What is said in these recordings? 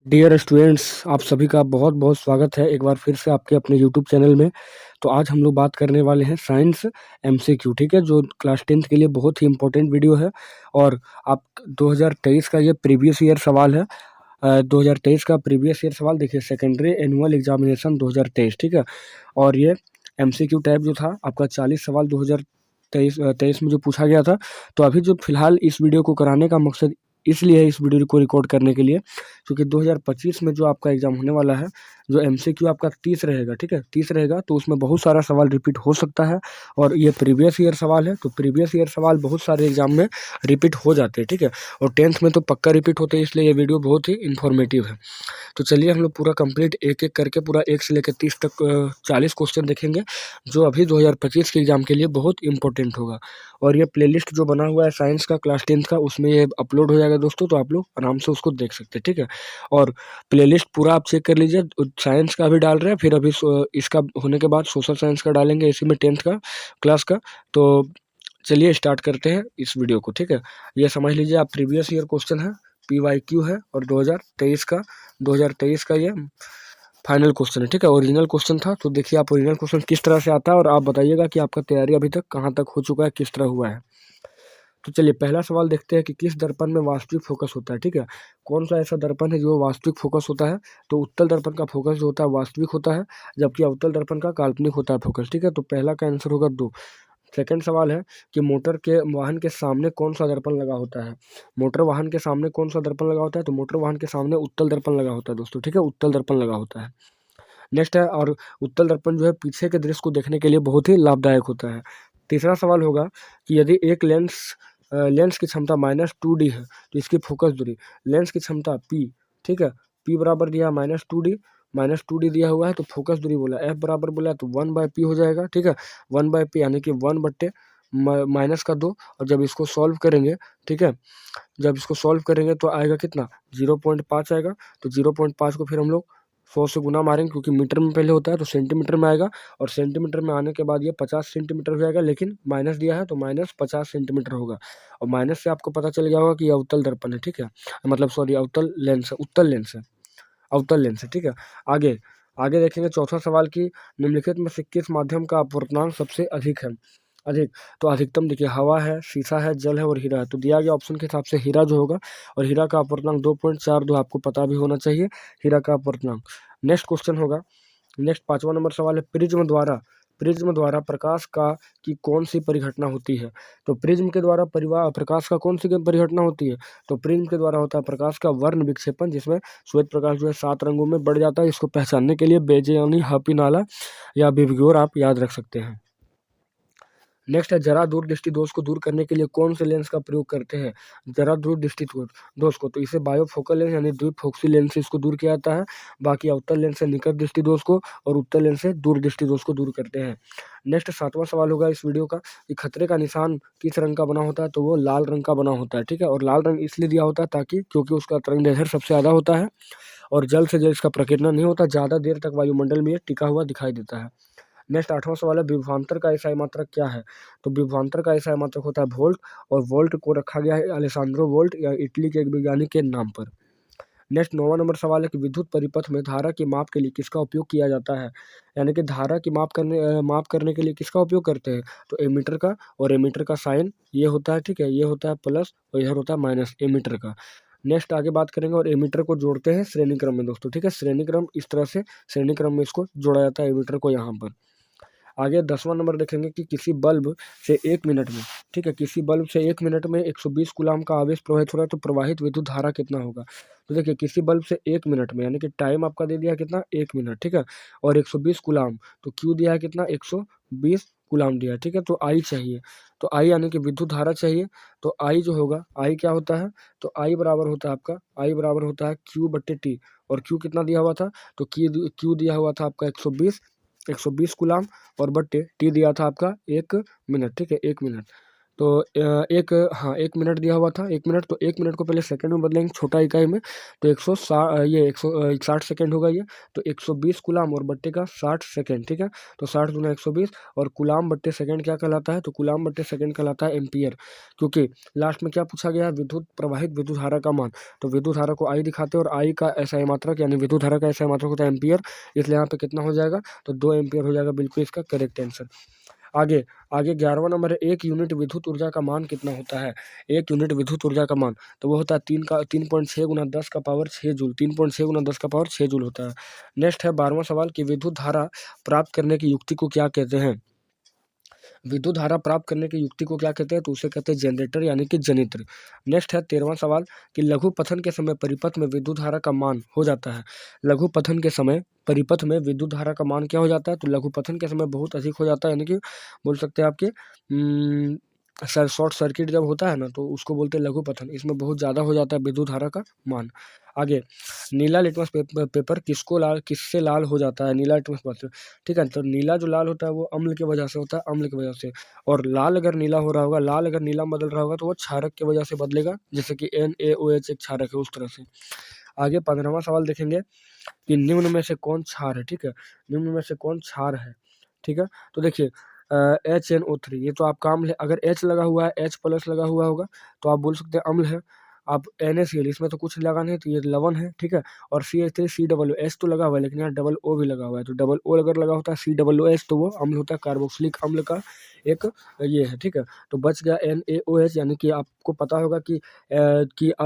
Dear students, आप सभी का बहुत बहुत स्वागत है एक बार फिर से आपके अपने यूट्यूब चैनल में। तो आज हम लोग बात करने वाले हैं साइंस एमसीक्यू, ठीक है, जो क्लास 10th के लिए बहुत ही इंपॉर्टेंट वीडियो है। और आप 2023 का ये प्रीवियस ईयर सवाल है। 2023 का प्रीवियस ईयर सवाल देखिए, सेकेंडरी एनुअल एग्जामिनेशन 2023, ठीक है। और ये एमसीक्यू टाइप जो था आपका 40 सवाल 2023 में जो पूछा गया था। तो अभी जो फिलहाल इस वीडियो को कराने का मकसद इसलिए है, इस वीडियो को रिकॉर्ड करने के लिए, क्योंकि 2025 में जो आपका एग्जाम होने वाला है, जो एमसीक्यू आपका 30 रहेगा, ठीक है, 30 रहेगा, तो उसमें बहुत सारा सवाल रिपीट हो सकता है। और ये प्रीवियस ईयर सवाल है, तो प्रीवियस ईयर सवाल बहुत सारे एग्जाम में रिपीट हो जाते हैं, ठीक है। और 10th में तो पक्का रिपीट होते हैं, इसलिए ये वीडियो बहुत ही इन्फॉर्मेटिव है। तो चलिए हम लोग पूरा कंप्लीट एक एक करके पूरा 1 से लेकर 30 तक 40 क्वेश्चन देखेंगे, जो अभी 2025 के एग्जाम के लिए बहुत इंपॉर्टेंट होगा। और ये प्लेलिस्ट जो बना हुआ है साइंस का क्लास 10th का, उसमें ये अपलोड हो जाएगा दोस्तों, तो आप लोग आराम से उसको देख सकते हैं, ठीक है। और प्लेलिस्ट पूरा आप चेक कर लीजिए। साइंस का अभी डाल रहे हैं, फिर अभी इसका होने के बाद सोशल साइंस का डालेंगे, इसी में 10th का क्लास का। तो चलिए स्टार्ट करते हैं इस वीडियो को, ठीक है। ये समझ लीजिए आप, प्रीवियस ईयर क्वेश्चन है, PYQ है, और 2023 का ये फाइनल क्वेश्चन है, ठीक है। ओरिजिनल क्वेश्चन था, तो देखिए आप ओरिजिनल क्वेश्चन किस तरह से आता है, और आप बताइएगा कि आपका तैयारी अभी तक कहाँ तक हो चुका है, किस तरह हुआ है। तो चलिए पहला सवाल देखते हैं कि किस दर्पण में वास्तविक फोकस होता है, ठीक है। कौन सा ऐसा दर्पण है जो वास्तविक फोकस होता है। तो उत्तल दर्पण का फोकस जो होता है वास्तविक होता है, जबकि अवतल दर्पण का काल्पनिक होता है फोकस, ठीक है। तो पहला का आंसर होगा 2। सेकंड सवाल है कि मोटर के वाहन के सामने कौन सा दर्पण लगा होता है। मोटर वाहन के सामने कौन सा दर्पण लगा होता है। तो मोटर वाहन के सामने उत्तल दर्पण लगा होता है दोस्तों, ठीक है, उत्तल दर्पण लगा होता है। नेक्स्ट है, और उत्तल दर्पण जो है पीछे के दृश्य को देखने के लिए बहुत ही लाभदायक होता है। तीसरा सवाल होगा कि यदि एक लेंस की क्षमता -2D है, तो इसकी फोकस दूरी, लेंस की क्षमता P, ठीक है, P बराबर दिया -2D दिया हुआ है, तो फोकस दूरी बोला F बराबर बोला है, तो 1/P हो जाएगा, ठीक है। 1/P यानी कि 1/-2। और जब इसको सॉल्व करेंगे, ठीक है, जब इसको सॉल्व करेंगे तो आएगा कितना, 0.5 आएगा। तो 0.5 को फिर हम लोग 100 से गुना मारेंगे, क्योंकि मीटर में पहले होता है, तो सेंटीमीटर में आएगा। और सेंटीमीटर में आने के बाद ये 50 सेंटीमीटर हो जाएगा, लेकिन माइनस दिया है तो -50 सेंटीमीटर होगा। और माइनस से आपको पता चल गया होगा कि ये अवतल दर्पण है, ठीक है, मतलब सॉरी अवतल लेंस है, उत्तल लेंस है, अवतल लेंस है, ठीक है। आगे आगे देखेंगे चौथा सवाल की, निम्नलिखित में से किस माध्यम का अपवर्तनांक सबसे अधिक है। अधिक, तो अधिकतम देखिए हवा है, शीशा है, जल है और हीरा है। तो दिया गया ऑप्शन के हिसाब से हीरा जो होगा, और हीरा का अपवर्तनांक 2.42 आपको पता भी होना चाहिए हीरा का अपवर्तनांक। नेक्स्ट क्वेश्चन होगा, नेक्स्ट 5वां नंबर सवाल है, प्रिज्म द्वारा प्रकाश का की कौन सी परिघटना होती है। तो प्रिज्म के द्वारा प्रकाश का कौन सी परिघटना होती है। तो प्रिज्म के द्वारा होता है प्रकाश का वर्ण विक्षेपण, जिसमें श्वेत प्रकाश जो है 7 रंगों में बढ़ जाता है। इसको पहचानने के लिए बेजे यानी हपीनाला या बिबग्योर आप याद रख सकते हैं। नेक्स्ट है, जरा दूर दृष्टि दोष को दूर करने के लिए कौन से लेंस का प्रयोग करते हैं। जरा दूर दृष्टि दोष को, तो इसे बायोफोकल लेंस यानी द्विफोक्सी लेंस से इसको दूर किया जाता है। बाकी अवतल लेंस से निकट दृष्टि दोष को, और उत्तल लेंस से दूर दृष्टि दोष को दूर करते हैं। नेक्स्ट 7वां सवाल होगा इस वीडियो का, कि खतरे का निशान किस रंग का बना होता है। तो वो लाल रंग का बना होता है, ठीक है। और लाल रंग इसलिए दिया होता है ताकि, क्योंकि उसका तरंगदैर्घ्य सबसे ज़्यादा होता है, और जल्द से जल्द इसका प्रकीर्णन नहीं होता, ज़्यादा देर तक वायुमंडल में ये टिका हुआ दिखाई देता है। नेक्स्ट 8वां सवाल है, विभवांतर का एसआई मात्रक क्या है। तो विभवांतर का एसआई मात्रक होता है वोल्ट, और वोल्ट को रखा गया है अलेसांद्रो वोल्ट या इटली के एक वैज्ञानिक के नाम पर। नेक्स्ट 9वां नंबर सवाल है कि विद्युत परिपथ में धारा की माप के लिए किसका उपयोग किया जाता है। यानी कि धारा की माप करने के लिए किसका उपयोग करते हैं। तो एमीटर का, और एमीटर का साइन ये होता है, ठीक है, ये होता है प्लस और इधर होता है माइनस एमीटर का। नेक्स्ट आगे बात करेंगे, और एमीटर को जोड़ते हैं श्रेणी क्रम में दोस्तों, ठीक है, श्रेणी क्रम इस तरह से श्रेणी क्रम में इसको जोड़ा जाता है एमीटर को यहाँ पर। आगे 10वां नंबर देखेंगे कि किसी बल्ब से 1 मिनट में, ठीक है, किसी बल्ब से 1 मिनट में 120 कूलाम का आवेश प्रवाहित हो रहा है, तो प्रवाहित विद्युत धारा कितना होगा। तो देखिए किसी बल्ब से 1 मिनट में, यानी कि टाइम आपका दे दिया है कितना, 1 मिनट, ठीक है, और 120 कूलाम, तो क्यू दिया है कितना, 120 कूलाम दिया है, ठीक है। तो आई चाहिए, तो आई यानी कि विद्युत धारा चाहिए। तो आई जो होगा, आई क्या होता है, तो आई बराबर होता है आपका, आई बराबर होता है Q/T। और क्यू कितना दिया हुआ था, तो क्यू दिया हुआ था आपका 120 कूलाम, और बट्टे टी दिया था आपका 1 मिनट, ठीक है, 1 मिनट। तो एक, हाँ 1 मिनट दिया हुआ था, 1 मिनट, तो 1 मिनट को पहले सेकंड में बदलेंगे छोटा इकाई में, तो 160 सेकंड होगा ये। तो 120 कूलाम और बट्टे का 60 सेकंड, ठीक है। तो 60 दूना 120, और कूलाम बट्टे सेकंड क्या कहलाता है, तो कूलाम बट्टे सेकंड कहलाता है एम्पियर। क्योंकि लास्ट में क्या पूछा गया है, विद्युत प्रवाहित विद्युत धारा का मान, तो विद्युत धारा को आई दिखाते हैं और आई का एसआई मात्रक यानी विद्युत धारा का एसआई मात्रक होता है एम्पियर, इसलिए यहाँ पे कितना हो जाएगा, तो 2 एम्पियर हो जाएगा, बिल्कुल इसका करेक्ट आंसर। आगे आगे 11वां नंबर है, 1 यूनिट विद्युत ऊर्जा का मान कितना होता है। 1 यूनिट विद्युत ऊर्जा का मान, तो वो होता है 3.6 गुना 10 का पावर 6 जूल, 3.6 गुना 10 का पावर 6 जूल होता है। नेक्स्ट है 12वां सवाल कि विद्युत धारा प्राप्त करने की युक्ति को क्या कहते हैं। विद्युत धारा प्राप्त करने की युक्ति को क्या कहते हैं, तो उसे कहते हैं जनरेटर यानी कि जनित्र। नेक्स्ट है 13वां सवाल कि लघु पथन के समय परिपथ में विद्युत धारा का मान हो जाता है। लघु पथन के समय परिपथ में विद्युत धारा का मान क्या हो जाता है, तो लघु पथन के समय बहुत अधिक हो जाता है, यानी कि बोल सकते हैं आपके शॉर्ट सर्किट जब होता है ना, तो उसको बोलते हैं लघु पथन, इसमें बहुत ज़्यादा हो जाता है विद्युत धारा का मान। आगे नीला लिटमस पेपर किससे लाल हो जाता है, नीला लिटमस पेपर, ठीक है। तो नीला जो लाल होता है वो अम्ल की वजह से होता है, अम्ल की वजह से। और लाल अगर नीला हो रहा होगा, लाल अगर नीला में बदल रहा होगा, तो वो क्षारक की वजह से बदलेगा, जैसे कि NaOH एक क्षारक है, उस तरह से। आगे 15वां सवाल देखेंगे कि निम्न में से कौन क्षार है, ठीक है। निम्न में से कौन क्षार है, ठीक है। तो देखिए HNO3 ये तो आपका अम्ल है, अगर H लगा हुआ है, H प्लस लगा हुआ होगा, तो आप बोल सकते हैं अम्ल है। आप NaCl इसमें तो कुछ लगा नहीं, तो ये लवण है, ठीक है। और CH3 COO, तो लगा हुआ है, लेकिन यहाँ डबल O भी लगा हुआ है, तो डबल O अगर लगा होता है COOH, तो वो अम्ल होता है, कार्बोक्सिलिक अम्ल का एक ये है, ठीक है। तो बच गया NaOH, यानी कि आपको पता होगा कि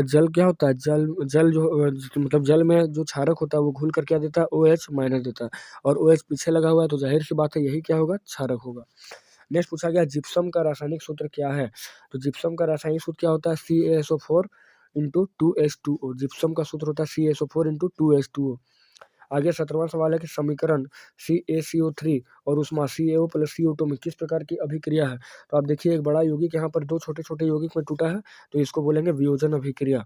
जल क्या होता है, जल जो मतलब जल में जो क्षारक होता है वो घुल कर क्या देता है, OH माइनस देता है, और OH पीछे लगा हुआ है, तो जाहिर सी बात है यही क्या होगा, क्षारक होगा। नेक्स्ट पूछा गया जिप्सम का रासायनिक सूत्र क्या है, तो जिप्सम का रासायनिक सूत्र क्या होता है, CaSO4 इंटू 2H2O। जिप्सम का सूत्र होता है CaSO4 इंटू 2H2O। आगे 17वां सवाल है कि समीकरण CaCO3 और उष्मा CaO प्लस CO2 में किस प्रकार की अभिक्रिया है। तो आप देखिए एक बड़ा यौगिक यहाँ पर 2 छोटे छोटे यौगिक में टूटा है, तो इसको बोलेंगे वियोजन अभिक्रिया।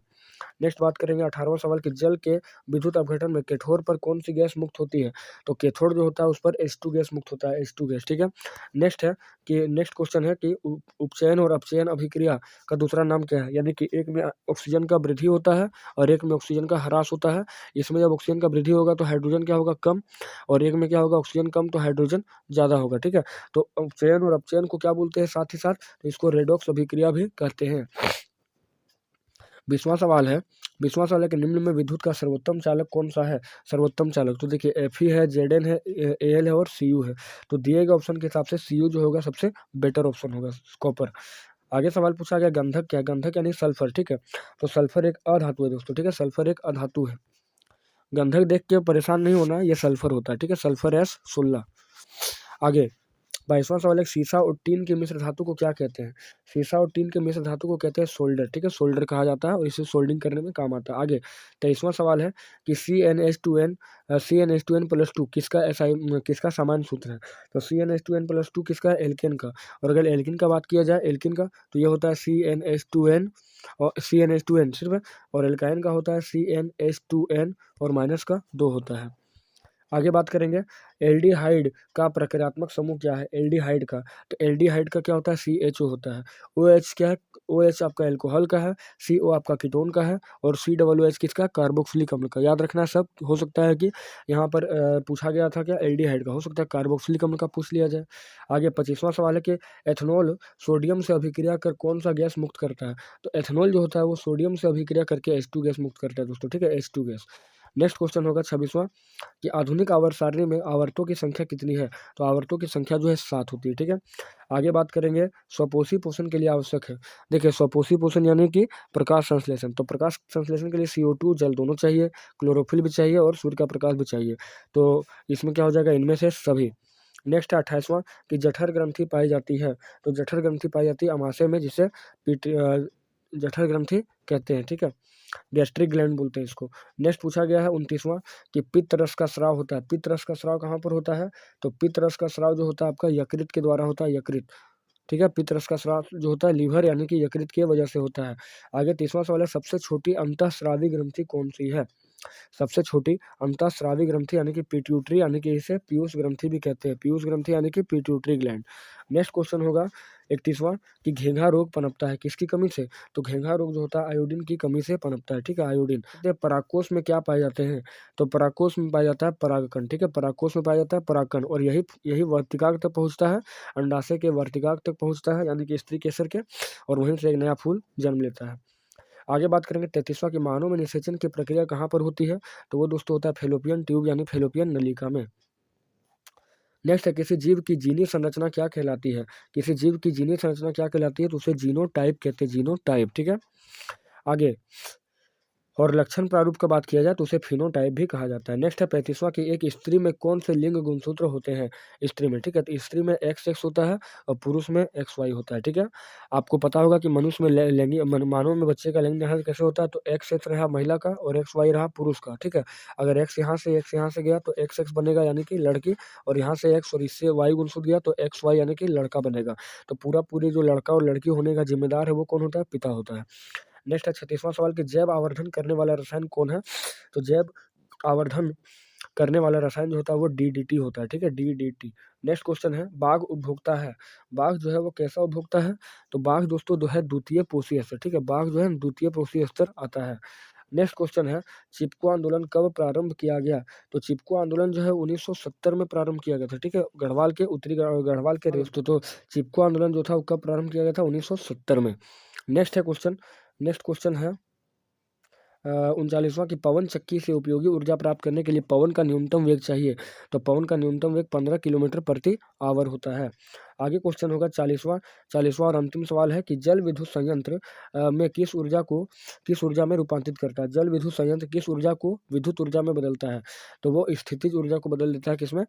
नेक्स्ट बात करेंगे 18वां सवाल कि जल के विद्युत अपघटन में कैथोड पर कौन सी गैस मुक्त होती है, तो कैथोड जो होता है उस पर H2 गैस मुक्त होता है, H2 गैस, ठीक है। नेक्स्ट है कि नेक्स्ट क्वेश्चन है कि उपचयन और अपचयन अभिक्रिया का दूसरा नाम क्या है, यानी कि एक में ऑक्सीजन का वृद्धि होता है और एक में ऑक्सीजन का ह्रास होता है। इसमें जब ऑक्सीजन का वृद्धि होगा तो हाइड्रोजन क्या होगा, कम, और एक में क्या होगा, ऑक्सीजन कम तो हाइड्रोजन ज़्यादा होगा, ठीक है। तो उपचयन और अपचयन को क्या बोलते हैं साथ ही साथ, तो इसको रेडॉक्स अभिक्रिया भी कहते हैं। 20वां सवाल है कि निम्न में विद्युत का सर्वोत्तम चालक कौन सा है। सर्वोत्तम चालक, तो देखिए Fe है, Zn है, Al है और Cu है। तो दिए गए ऑप्शन के हिसाब से Cu जो होगा सबसे बेटर ऑप्शन होगा, कॉपर। आगे सवाल पूछा गया गंधक क्या है, गंधक यानी सल्फर, ठीक है। तो सल्फर एक अधातु है दोस्तों, ठीक है, सल्फर एक अधातु है। गंधक देख के परेशान नहीं होना, ये सल्फर होता है, ठीक है, सल्फर S16। आगे 22वां सवाल है सीसा और टीन के मिश्र धातु को क्या कहते हैं। सीसा और टीन के मिश्र धातु को कहते हैं सोल्डर, ठीक है, सोल्डर कहा जाता है और इसे सोल्डिंग करने में काम आता है। आगे 23वां सवाल है कि CnH2n प्लस 2 किसका सामान्य सूत्र है। तो CnH2n प्लस 2 किसका है, एल्केन का। और अगर एल्किन का बात किया जाए, एल्किन का, तो ये होता है CnH2n और CnH2n सिर्फ, और एल्काइन का होता है CnH2n और माइनस का 2 होता है। आगे बात करेंगे एल्डिहाइड का प्रक्रियात्मक समूह क्या है, एल्डिहाइड का, तो एल्डिहाइड का क्या होता है, CHO होता है। OH क्या है, OH आपका एल्कोहल का है, CO आपका कीटोन का है, और COOH किसका, कार्बोक्सिलिक अम्ल का। याद रखना सब, हो सकता है कि यहाँ पर पूछा गया था क्या, एल्डिहाइड का, हो सकता है कार्बोक्सिलिक अम्ल का पूछ लिया जाए। आगे 25वां सवाल है कि एथनॉल सोडियम से अभिक्रिया कर कौन सा गैस मुक्त करता है। तो एथनॉल जो होता है वो सोडियम से अभिक्रिया करके H2 गैस मुक्त करता है दोस्तों, ठीक है, H2 गैस। नेक्स्ट क्वेश्चन होगा 26वां कि आधुनिक आवर्त सारणी में आवर्तों की संख्या कितनी है। तो आवर्तों की संख्या जो है 7 होती है, ठीक है। आगे बात करेंगे स्वपोषी पोषण के लिए आवश्यक है। देखिए स्वपोषी पोषण यानी कि प्रकाश संश्लेषण, तो प्रकाश संश्लेषण के लिए CO2 जल दोनों चाहिए, क्लोरोफिल भी चाहिए और सूर्य का प्रकाश भी चाहिए। तो इसमें क्या हो जाएगा, इनमें से सभी। नेक्स्ट है 28वां कि जठर ग्रंथि पाई जाती है। तो जठर ग्रंथि पाई जाती है अमाशय में, जिसे जठर ग्रंथि कहते हैं, ठीक है, गैस्ट्रिक ग्लैंड बोलते हैं इसको। नेक्स्ट पूछा गया है 29वां कि पित्त रस का स्राव होता है। पित्त रस का स्राव कहाँ पर होता है, तो पित्त रस का स्राव जो होता है आपका यकृत के द्वारा होता है, यकृत, ठीक है। पित्त रस का स्राव जो होता है लीवर यानी कि यकृत की वजह से होता है। आगे 30वां सवाल है सबसे छोटी अंतःस्रावी ग्रंथि कौन सी है। सबसे छोटी अंतःस्रावी ग्रंथि यानी कि पिट्यूटरी, यानी कि इसे पीयूष ग्रंथि भी कहते हैं, पीयूष ग्रंथि यानी कि पिट्यूटरी ग्लैंड। नेक्स्ट क्वेश्चन होगा 31वां कि घेंघा रोग पनपता है किसकी कमी से? तो घेंघा रोग जो होता है आयोडीन की कमी से पनपता है, ठीक है, आयोडीन। परागकोश में क्या पाए जाते हैं? तो परागकोश में पाया जाता है परागकण, ठीक है, परागकोश में पाया जाता है परागकण, और यही यही वर्तिकाग्र तक पहुँचता है, अंडाशय के वर्तिकाग्र तक पहुँचता है, यानी कि स्त्री केसर के, और वहीं से एक नया फूल जन्म लेता है। आगे बात करेंगे 33वां कि मानव में निषेचन की प्रक्रिया कहाँ पर होती है? तो वो दोस्तों होता है फैलोपियन ट्यूब यानी फैलोपियन नलिका में। नेक्स्ट है किसी जीव की जीनी संरचना क्या कहलाती है? किसी जीव की जीनी संरचना क्या कहलाती है? तो उसे जीनोटाइप कहते हैं, जीनोटाइप, ठीक है। आगे और लक्षण प्रारूप का बात किया जाए तो उसे फिनोटाइप भी कहा जाता है। नेक्स्ट है 35वां कि एक स्त्री में कौन से लिंग गुणसूत्र होते हैं? स्त्री में, ठीक है, तो स्त्री में XX होता है और पुरुष में XY होता है, ठीक है। आपको पता होगा कि मनुष्य में लैंगिक मानव में बच्चे का लिंग निर्धारण कैसे होता है? तो XX रहा महिला का और XY रहा पुरुष का, ठीक है। अगर X यहाँ से गया तो XX बनेगा यानी कि लड़की, और यहाँ से X और इससे Y गुणसूत्र गया तो XY यानी कि लड़का बनेगा। तो पूरी जो लड़का और लड़की होने का जिम्मेदार है वो कौन होता है? पिता होता है। नेक्स्ट है 36वां सवाल कि जैव आवर्धन करने वाला रसायन कौन है? तो जैव आवर्धन करने वाला रसायन जो होता है वो DDT होता है, ठीक है, DDT। नेक्स्ट क्वेश्चन है बाघ उपभोक्ता है, बाघ जो है वो कैसा उपभोक्ता है? तो बाघ दोस्तों जो है द्वितीय पोषी स्तर, ठीक है, बाघ जो है द्वितीय पोषी स्तर आता है। नेक्स्ट क्वेश्चन है चिपको आंदोलन कब प्रारंभ किया गया? तो चिपको आंदोलन जो है 1970 में प्रारंभ किया गया था, ठीक है, गढ़वाल के उत्तरी गढ़वाल के रेस्ट। तो चिपको आंदोलन जो था वो कब प्रारंभ किया गया था? 1970 में। नेक्स्ट क्वेश्चन है 39वां कि पवन चक्की से उपयोगी ऊर्जा प्राप्त करने के लिए पवन का न्यूनतम वेग चाहिए। तो पवन का न्यूनतम वेग 15 किलोमीटर प्रति आवर होता है। आगे क्वेश्चन होगा 40वां और अंतिम सवाल है कि जल विद्युत संयंत्र में किस ऊर्जा में रूपांतरित करता है? जल विद्युत संयंत्र किस ऊर्जा को विद्युत ऊर्जा में बदलता है? तो वो स्थितिज ऊर्जा को बदल देता है, किसमें?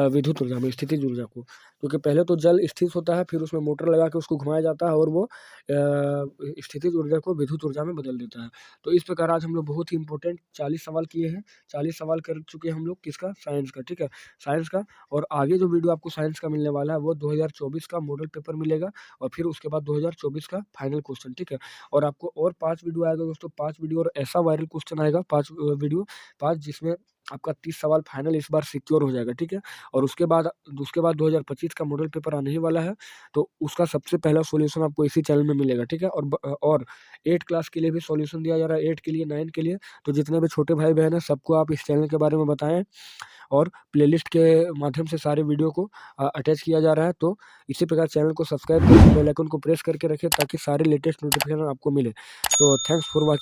विद्युत ऊर्जा में, स्थितिज ऊर्जा को। क्योंकि पहले तो जल स्थित होता है, फिर उसमें मोटर लगा के उसको घुमाया जाता है और वो स्थितिज ऊर्जा को विद्युत ऊर्जा में बदल देता है। तो इस प्रकार आज हम लोग बहुत ही इंपॉर्टेंट 40 सवाल किए हैं, 40 सवाल कर चुके हैं हम लोग, किसका? साइंस का, ठीक है, साइंस का। और आगे जो वीडियो आपको साइंस का मिलने वाला है वो 2024 का मॉडल पेपर मिलेगा, और फिर उसके बाद 2024 का फाइनल क्वेश्चन, ठीक है। और आपको और 5 वीडियो आएगा दोस्तों, 5 वीडियो और ऐसा वायरल क्वेश्चन आएगा, 5 वीडियो, 5 जिसमें आपका 30 सवाल फाइनल इस बार सिक्योर हो जाएगा, ठीक है। और उसके बाद 2025 का मॉडल पेपर आने ही वाला है, तो उसका सबसे पहला सॉल्यूशन आपको इसी चैनल में मिलेगा, ठीक है। और 8 क्लास के लिए भी सॉल्यूशन दिया जा रहा है, 8 के लिए, 9 के लिए। तो जितने भी छोटे भाई बहन हैं सबको आप इस चैनल के बारे में बताएं, और प्लेलिस्ट के माध्यम से सारे वीडियो को अटैच किया जा रहा है। तो इसी प्रकार चैनल को सब्सक्राइब करके बेल आइकन को प्रेस करके रखें ताकि सारे लेटेस्ट नोटिफिकेशन आपको मिले। तो थैंक्स फॉर वॉचिंग।